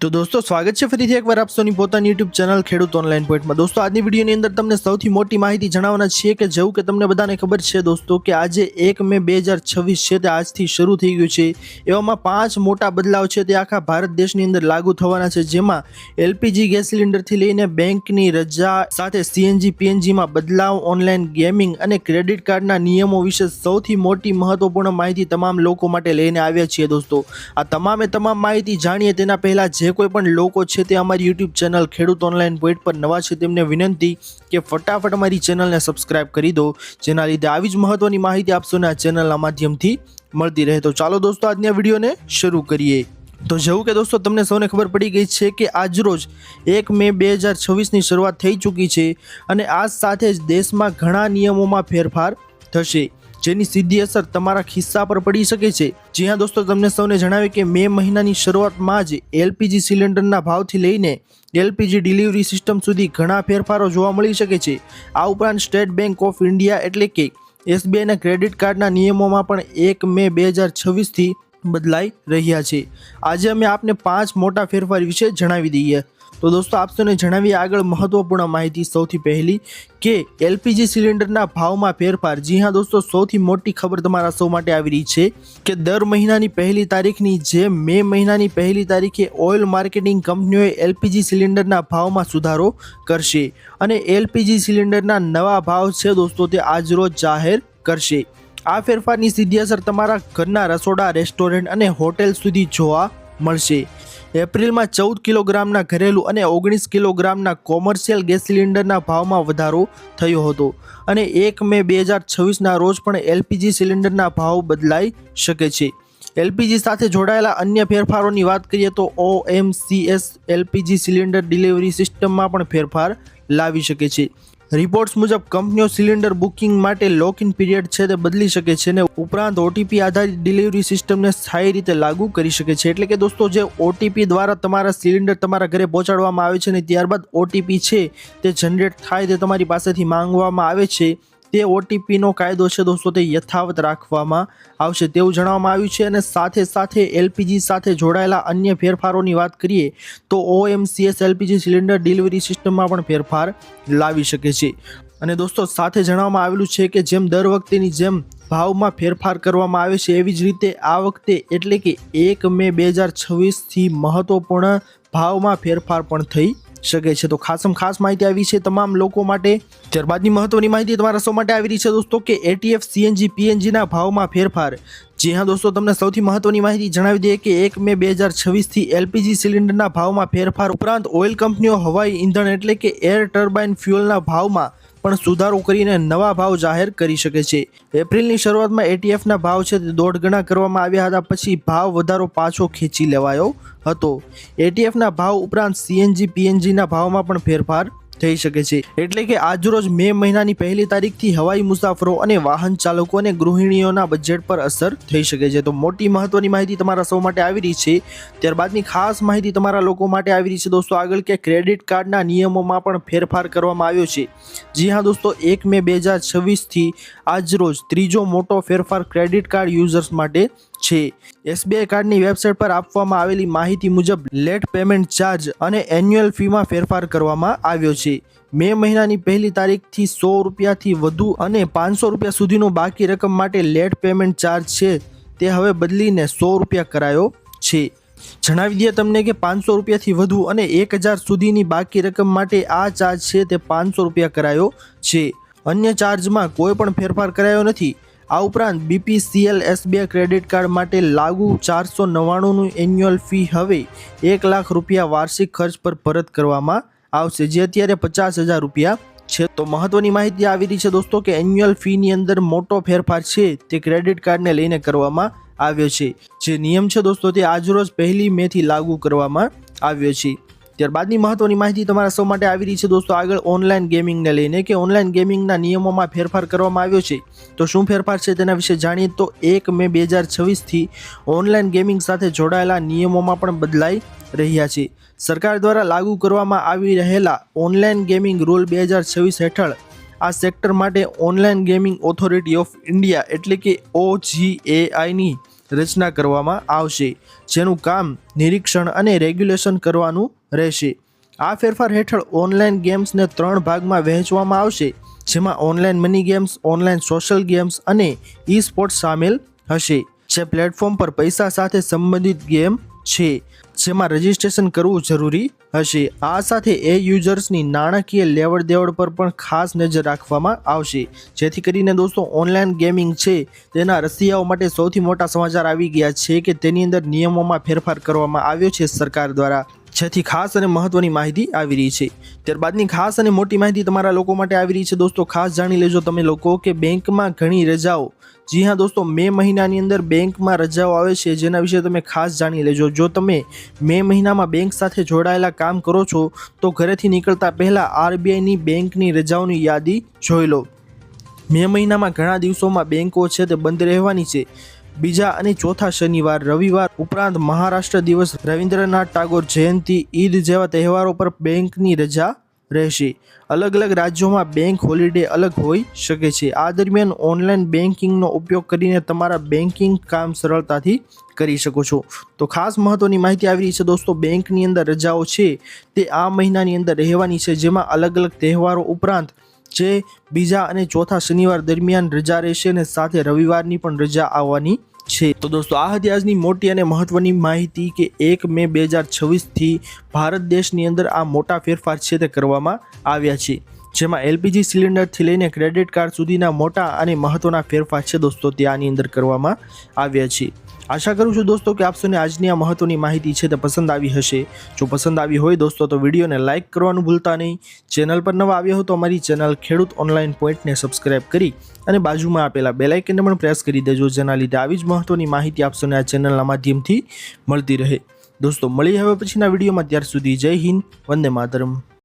તો દોસ્તો સ્વાગત છે ફરીથી એકવાર આપ સૌની પોતાની YouTube ચેનલ ખેડૂત ઓનલાઈન પોઈન્ટમાં। દોસ્તો આજની વિડીયોની અંદર તમને સૌથી મોટી માહિતી જણાવવાના છીએ કે જેવું કે તમને બધાને ખબર છે દોસ્તો કે આજે 1 મે 2026 છે તે આજથી શરૂ થઈ ગયું છે। એવામાં 5 મોટા બદલાવ છે તે આખા ભારત દેશની અંદર લાગુ થવાના છે, જેમાં LPG ગેસ સિલિન્ડરથી લઈને બેંકની રજા સાથે CNG PNGમાં બદલાવ, ઓનલાઈન ગેમિંગ અને ક્રેડિટ કાર્ડના નિયમો વિશે સૌથી મોટી મહત્વપૂર્ણ માહિતી તમામ લોકો માટે લઈને આવ્યા છીએ। દોસ્તો આ તમામ માહિતી જાણીએ તેના પહેલા જે કોઈ પણ લોકો છે તે અમારી YouTube ચેનલ ખેડૂત ઓનલાઈન પોઈન્ટ પર નવા છે તેમને વિનંતી કે ફટાફટ અમારી ચેનલને સબસ્ક્રાઇબ કરી દો, જેના લીધે આવી જ મહત્વની માહિતી આપશોને આ ચેનલના માધ્યમથી મળતી રહે। તો ચાલો દોસ્તો આજના વિડીયોને શરૂ કરીએ। તો જેવું કે દોસ્તો તમને સૌને ખબર પડી ગઈ છે કે આજરોજ 1 મે 2026ની શરૂઆત થઈ ચૂકી છે અને આ સાથે જ દેશમાં ઘણા નિયમોમાં ફેરફાર થશે, જેની સીધી અસર તમારા ખિસ્સા પર પડી શકે છે। જી હા દોસ્તો, તમને સૌને જણાવીએ કે મે મહિનાની શરૂઆતમાં જ LPG સિલિન્ડરના ભાવથી લઈને LPG ડિલિવરી સિસ્ટમ સુધી ઘણા ફેરફારો જોવા મળી શકે છે। આ ઉપરાંત સ્ટેટ બેંક ઓફ ઇન્ડિયા એટલે કે SBI ના ક્રેડિટ કાર્ડના નિયમોમાં પણ 1 મે 2026થી બદલાઈ રહ્યા છે। આજે અમે આપને 5 મોટા ફેરફાર વિશે જણાવી દઈએ। તો દોસ્તો આપને જણાવીએ આગળ મહત્વપૂર્ણ માહિતી। સૌથી પહેલી કે LPG સિલિન્ડરના ભાવમાં ફેરફાર। જી હા દોસ્તો, સૌથી મોટી ખબર તમારા સૌ માટે આવી રહી છે કે દર મહિનાની પહેલી તારીખની જેમ મે મહિનાની પહેલી તારીખે ઓઇલ માર્કેટિંગ કંપનીઓએ LPG સિલિન્ડરના ભાવમાં સુધારો કરશે અને LPG સિલિન્ડરના નવા ભાવ છે દોસ્તો તે આજરોજ જાહેર કરશે। આ ફેરફારની સીધી અસર તમારા ઘરના રસોડા, રેસ્ટોરન્ટ અને હોટેલ સુધી જોવા મળશે। એપ્રિલમાં 14 કિલોગ્રામના ઘરેલું અને 19 કિલોગ્રામના કોમર્શિયલ ગેસ સિલિન્ડરના ભાવમાં વધારો થયો હતો અને 1 મે 2026ના રોજ પણ LPG સિલિન્ડરના ભાવ બદલાઈ શકે છે। LPG સાથે જોડાયેલા અન્ય ફેરફારોની વાત કરીએ તો OMCS LPG સિલિન્ડર ડિલિવરી સિસ્ટમમાં પણ ફેરફાર લાવી શકે છે। રિપોર્ટ્સ મુજબ કંપનીઓ સિલિન્ડર બુકિંગ માટે લોક ઇન પીરિયડ છે તે બદલી શકે છે અને ઉપરાંત OTP આધારિત ડિલિવરી સિસ્ટમને સ્થાયી રીતે લાગુ કરી શકે છે। એટલે કે દોસ્તો જે OTP દ્વારા તમારા સિલિન્ડર તમારા ઘરે પહોંચાડવામાં આવે છે અને ત્યારબાદ OTP છે તે જનરેટ થાય તે તમારી પાસેથી માંગવામાં આવે છે, તે OTPનો કાયદો છે દોસ્તો તે યથાવત રાખવામાં આવશે તેવું જણાવવામાં આવ્યું છે। અને સાથે LPG સાથે જોડાયેલા અન્ય ફેરફારોની વાત કરીએ તો OMCS LPG સિલિન્ડર ડિલિવરી સિસ્ટમમાં પણ ફેરફાર લાવી શકે છે। અને દોસ્તો સાથે જણાવવામાં આવેલું છે કે જેમ દર વખતેની જેમ ભાવમાં ફેરફાર કરવામાં આવે છે એવી જ રીતે આ વખતે એટલે કે 1 મે 2026થી મહત્વપૂર્ણ ભાવમાં ફેરફાર પણ થઈ શકે છે। તો ખાસ માહિતી આવી છે તમામ લોકો માટે। ત્યારબાદની મહત્વની માહિતી તમારા સૌ માટે આવી રહી છે દોસ્તો કે ATF CNG PNG ના ભાવમાં ફેરફાર। જી હા દોસ્તો, તમને સૌથી મહત્વની માહિતી જણાવી દઈએ કે 1 મે 2026થી LPG સિલિન્ડરના ભાવમાં ફેરફાર ઉપરાંત ઓઇલ કંપનીઓ હવાઈ ઈંધણ એટલે કે એર ટર્બાઇન ફ્યુઅલના ભાવમાં પણ સુધારો કરીને નવા ભાવ જાહેર કરી શકે છે। એપ્રિલની શરૂઆતમાં ATFના ભાવ છે તે 1.5 ગણા કરવામાં આવ્યા હતા, પછી ભાવ વધારો પાછો ખેંચી લેવાયો હતો। ATFના ભાવ ઉપરાંત CNG PNGના ભાવમાં પણ ફેરફાર થઈ શકે છે। એટલે કે આજરોજ મે મહિનાની પહેલી તારીખથી હવાઈ મુસાફરો અને વાહન ચાલકો અને ગૃહિણીઓના બજેટ પર અસર થઈ શકે છે। તો મોટી મહત્વની માહિતી તમારા સૌ માટે આવી રહી છે। ત્યારબાદની ખાસ માહિતી તમારા લોકો માટે આવી રહી છે દોસ્તો આગળ કે ક્રેડિટ કાર્ડના નિયમોમાં પણ ફેરફાર કરવામાં આવ્યો છે। જી હા દોસ્તો, 1 મે 2026થી આજરોજ ત્રીજો મોટો ફેરફાર ક્રેડિટ કાર્ડ યુઝર્સ માટે છે। SBI કાર્ડની વેબસાઇટ પર આપવામાં આવેલી માહિતી મુજબ લેટ પેમેન્ટ ચાર્જ અને એન્યુઅલ ફીમાં ફેરફાર કરવામાં આવ્યો છે। મે મહિનાની પહેલી તારીખથી 100 રૂપિયાથી વધુ અને 500 રૂપિયા સુધીનું બાકી રકમ માટે લેટ પેમેન્ટ ચાર્જ છે તે હવે બદલીને 100 રૂપિયા કરાયો છે। જણાવી દઈએ તમને કે 500 રૂપિયાથી વધુ અને 1000 સુધીની બાકી રકમ માટે આ ચાર્જ છે તે 500 રૂપિયા કરાયો છે। અન્ય ચાર્જમાં કોઈ પણ ફેરફાર કરાયો નથી। આ ઉપરાંત BPCL SBI ક્રેડિટ કાર્ડ માટે લાગુ 499નું એન્યુઅલ ફી હવે 1 લાખ રૂપિયા વાર્ષિક ખર્ચ પર પરત કરવામાં આવશે, જે અત્યારે 50,000 રૂપિયા છે। તો મહત્વની માહિતી આવી રહી છે દોસ્તો કે એન્યુઅલ ફીની અંદર મોટો ફેરફાર છે તે ક્રેડિટ કાર્ડને લઈને કરવામાં આવ્યો છે। જે નિયમ છે દોસ્તો તે આજરોજ 1 મેથી લાગુ કરવામાં આવ્યો છે। ત્યારબાદની મહત્વની માહિતી તમારા સૌ માટે આવી રહી છે દોસ્તો આગળ ઓનલાઈન ગેમિંગને લઈને કે ઓનલાઈન ગેમિંગના નિયમોમાં ફેરફાર કરવામાં આવ્યો છે। તો શું ફેરફાર છે તેના વિશે જાણીએ તો 1 મે 2026થી ઓનલાઈન ગેમિંગ સાથે જોડાયેલા નિયમોમાં પણ બદલાઈ રહ્યા છે। સરકાર દ્વારા લાગુ કરવામાં આવી રહેલા ઓનલાઈન ગેમિંગ રૂલ 2026 હેઠળ આ સેક્ટર માટે online gaming authority of India એટલે કે OGAIની રચના કરવામાં આવશે, જેનું કામ નિરીક્ષણ અને રેગ્યુલેશન કરવાનું રહેશે. આ ફેરફાર હેઠળ ઓનલાઈન ગેમ્સને 3 ભાગમાં વહેંચવામાં આવશે, જેમાં online money games, online social games અને ઈ સ્પોર્ટ્સ સામેલ હશે. જે પ્લેટફોર્મ પર પૈસા સાથે સંબંધિત ગેમ છે, જેમાં રજિસ્ટ્રેશન કરવું જરૂરી હશે. આ સાથે એ યુઝર્સની નાણાકીય લેવડ દેવડ પર પણ ખાસ નજર રાખવામાં આવશે, જેથી કરીને દોસ્તો ઓનલાઈન ગેમિંગ છે તેના રસિયાઓ માટે સૌથી મોટા સમાચાર આવી ગયા છે કે તેની અંદર નિયમોમાં ફેરફાર કરવામાં આવ્યો છે સરકાર દ્વારા, જેથી ખાસ અને મહત્વની માહિતી આવી રહી છે. ત્યારબાદની ખાસ અને મોટી માહિતી તમારા લોકો માટે આવી રહી છે દોસ્તો. ખાસ જાણી લેજો તમે લોકો કે બેંકમાં ઘણી રજાઓ, જી હા દોસ્તો, મે મહિનાની અંદર બેંકમાં રજાઓ આવે છે, જેના વિશે તમે ખાસ જાણી લેજો. જો તમે મે મહિનામાં બેંક સાથે જોડાયેલા કામ કરો છો તો ઘરેથી નીકળતા પહેલા RBIની બેંકની રજાઓની યાદી જોઈ લો. મે મહિનામાં ઘણા દિવસોમાં બેંકો છે તે બંધ રહેવાની છે. બીજા અને ચોથા શનિવાર, રવિવાર ઉપરાંત મહારાષ્ટ્ર દિવસ, રવિન્દ્રનાથ ટાગોર જયંતિ, ઈદ જેવા તહેવારો પર બેંકની રજા રહેશે. અલગ અલગ રાજ્યોમાં બેંક હોલિડે અલગ હોઈ શકે છે. આ દરમિયાન ઓનલાઈન બેન્કિંગનો ઉપયોગ કરીને તમારા બેન્કિંગ કામ સરળતાથી કરી શકો છો. તો ખાસ મહત્વની માહિતી આવી રહી છે દોસ્તો. બેંકની અંદર રજાઓ છે તે આ મહિનાની અંદર રહેવાની છે, જેમાં અલગ અલગ તહેવારો ઉપરાંત જે બીજા અને ચોથા શનિવાર દરમિયાન રજા રહેશે અને સાથે રવિવારની પણ રજા આવવાની છે. તો દોસ્તો આ હતી આજની મોટી અને મહત્વની માહિતી કે 1 મે 2026થી ભારત દેશની અંદર આ મોટા ફેરફાર છે તે કરવામાં આવ્યા છે, જેમાં LPG સિલિન્ડરથી લઈને ક્રેડિટ કાર્ડ સુધીના મોટા અને મહત્વના ફેરફાર છે દોસ્તો તે આની અંદર કરવામાં આવ્યા છે. આશા કરું છું દોસ્તો કે આપ સૌને આજની આ મહત્વની માહિતી છે તે પસંદ આવી હશે. જો પસંદ આવી હોય દોસ્તો તો વિડીયોને લાઇક કરવાનું ભૂલતા નહીં. ચેનલ પર નવા આવ્યા હો તો અમારી ચેનલ ખેડૂત ઓનલાઈન પોઈન્ટને સબસ્ક્રાઇબ કરી અને બાજુમાં આપેલા બેલ આઇકનને પણ પ્રેસ કરી દેજો, જેના લીધે આવી જ મહત્વની માહિતી આપ સૌને આ ચેનલના માધ્યમથી મળતી રહે. દોસ્તો મળી હવે પછીના વિડીયોમાં, ત્યાર સુધી જય હિન્દ, વંદે માતરમ.